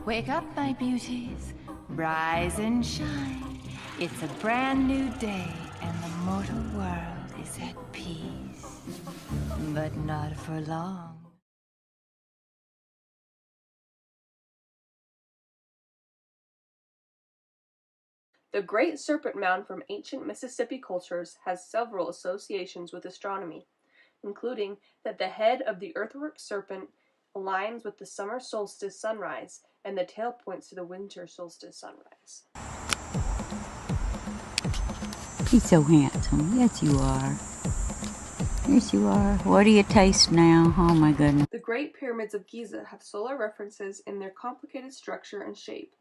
Wake up, my beauties. Rise and shine. It's a brand new day, and the mortal world is at peace. But not for long. The Great Serpent Mound from ancient Mississippi cultures has several associations with astronomy, including that the head of the earthwork serpent aligns with the summer solstice sunrise and the tail points to the winter solstice sunrise. He's so handsome. Yes, you are. Yes, you are. What do you taste now? Oh, my goodness. The Great Pyramids of Giza have solar references in their complicated structure and shape.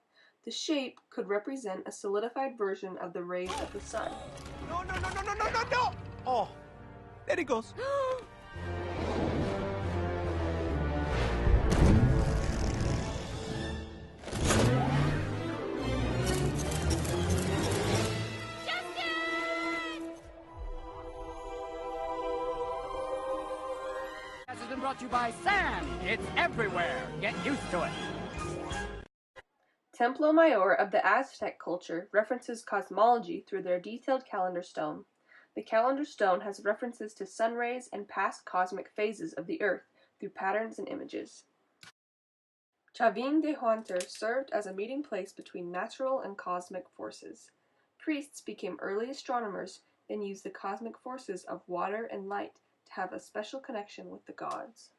The shape could represent a solidified version of the rays of the sun. No, no, no, no, no, no, no, no! Oh, there he goes. This has been brought to you by sand. It's everywhere. Get used to it. Templo Mayor of the Aztec culture references cosmology through their detailed calendar stone. The calendar stone has references to sun rays and past cosmic phases of the Earth through patterns and images. Chavin de Huantar served as a meeting place between natural and cosmic forces. Priests became early astronomers, then used the cosmic forces of water and light to have a special connection with the gods.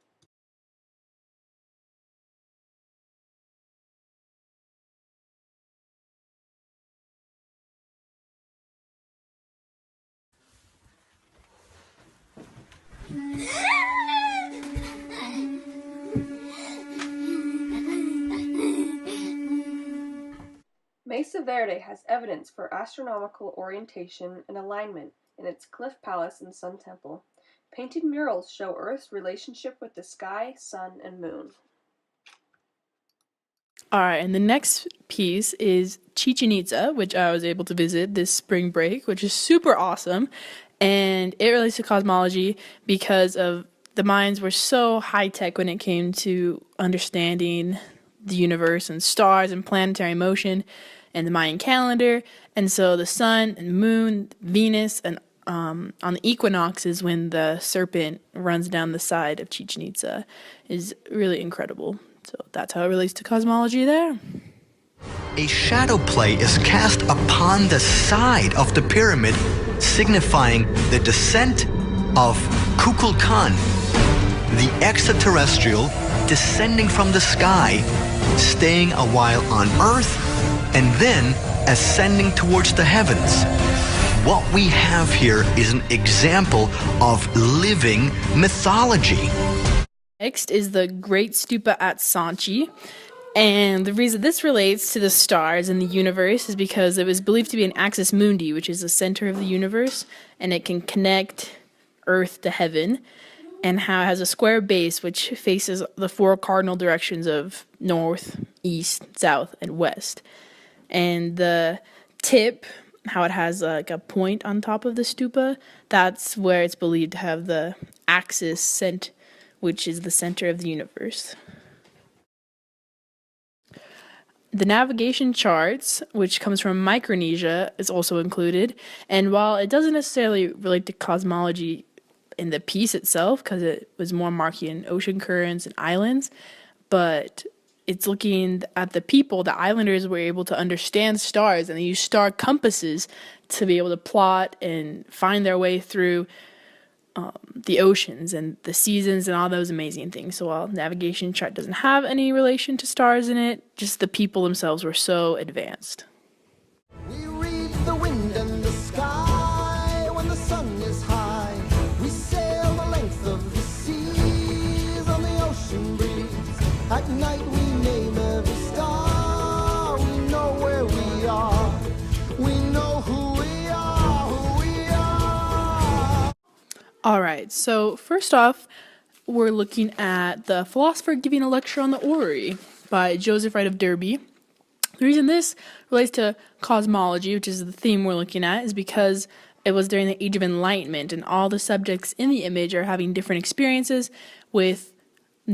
Mesa Verde has evidence for astronomical orientation and alignment in its cliff palace and sun temple. Painted murals show Earth's relationship with the sky, sun, and moon. All right, and the next piece is Chichen Itza, which I was able to visit this spring break, which is super awesome. And it relates to cosmology because of the Mayans were so high-tech when it came to understanding the universe and stars and planetary motion and the Mayan calendar. And so the sun and moon, Venus, and on the equinoxes when the serpent runs down the side of Chichen Itza is really incredible. So that's how it relates to cosmology there. A shadow play is cast upon the side of the pyramid, signifying the descent of Kukulkan, the extraterrestrial descending from the sky, staying a while on Earth, and then ascending towards the heavens. What we have here is an example of living mythology. Next is the Great Stupa at Sanchi. And the reason this relates to the stars and the universe is because it was believed to be an axis mundi, which is the center of the universe, and it can connect Earth to heaven, and how it has a square base which faces the four cardinal directions of north, east, south, and west. And the tip, how it has like a point on top of the stupa, that's where it's believed to have the axis cent, which is the center of the universe. The navigation charts, which comes from Micronesia, is also included. And while it doesn't necessarily relate to cosmology in the piece itself, because it was more marking ocean currents and islands, but it's looking at the people, the islanders were able to understand stars, and they used star compasses to be able to plot and find their way through the oceans and the seasons and all those amazing things. So while navigation chart doesn't have any relation to stars in it, just the people themselves were so advanced. We read the wind and the sky when the sun is high. We sail the length of the seas on the ocean breeze. At night we name every star. We know where we are. We know who we are, who we are. All right, so first off, we're looking at The Philosopher Giving a Lecture on the Orrery by Joseph Wright of Derby. The reason this relates to cosmology, which is the theme we're looking at, is because it was during the Age of Enlightenment, and all the subjects in the image are having different experiences with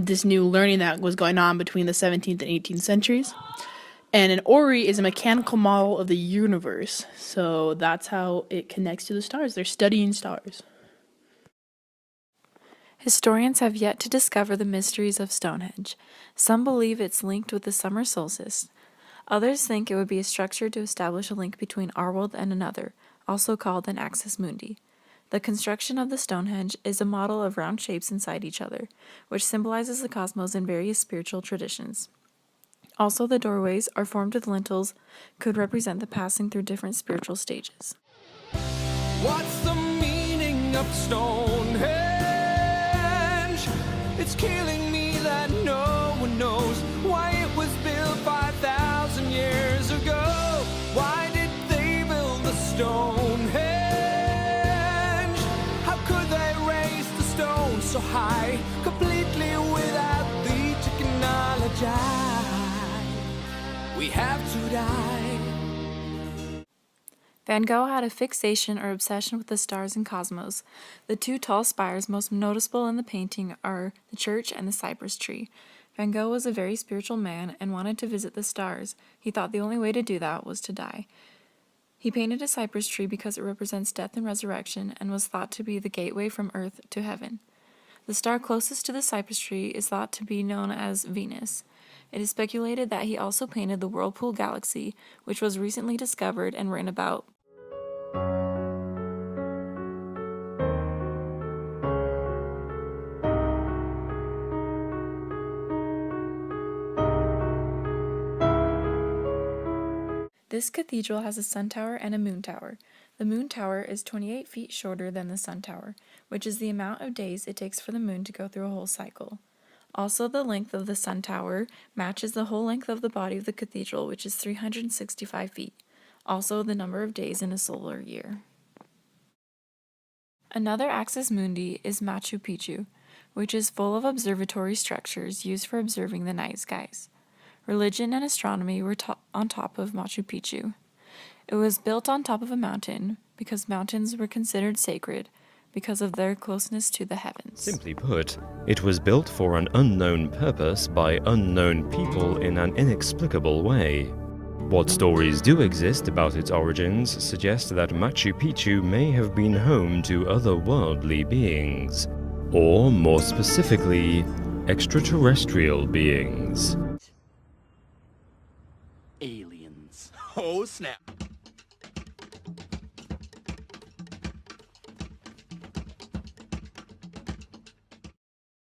this new learning that was going on between the 17th and 18th centuries. And an Ori is a mechanical model of the universe. So that's how it connects to the stars. They're studying stars. Historians have yet to discover the mysteries of Stonehenge. Some believe it's linked with the summer solstice. Others think it would be a structure to establish a link between our world and another, also called an axis mundi. The construction of the Stonehenge is a model of round shapes inside each other, which symbolizes the cosmos in various spiritual traditions. Also, the doorways are formed with lintels, could represent the passing through different spiritual stages. What's the meaning of Stonehenge? It's killing me that no one knows why it was built 5,000 years ago. Why did they build the Stonehenge? How could they raise the stone so high, completely without the technology? We have to die. Van Gogh had a fixation or obsession with the stars and cosmos. The two tall spires most noticeable in the painting are the church and the cypress tree. Van Gogh was a very spiritual man and wanted to visit the stars. He thought the only way to do that was to die. He painted a cypress tree because it represents death and resurrection and was thought to be the gateway from earth to heaven. The star closest to the cypress tree is thought to be known as Venus. It is speculated that he also painted the Whirlpool Galaxy, which was recently discovered and written about. This cathedral has a sun tower and a moon tower. The moon tower is 28 feet shorter than the sun tower, which is the amount of days it takes for the moon to go through a whole cycle. Also, the length of the sun tower matches the whole length of the body of the cathedral, which is 365 feet. Also, the number of days in a solar year. Another axis mundi is Machu Picchu, which is full of observatory structures used for observing the night skies. Religion and astronomy were on top of Machu Picchu. It was built on top of a mountain because mountains were considered sacred because of their closeness to the heavens. Simply put, it was built for an unknown purpose by unknown people in an inexplicable way. What stories do exist about its origins suggest that Machu Picchu may have been home to otherworldly beings, or more specifically, extraterrestrial beings. Aliens. Oh, snap.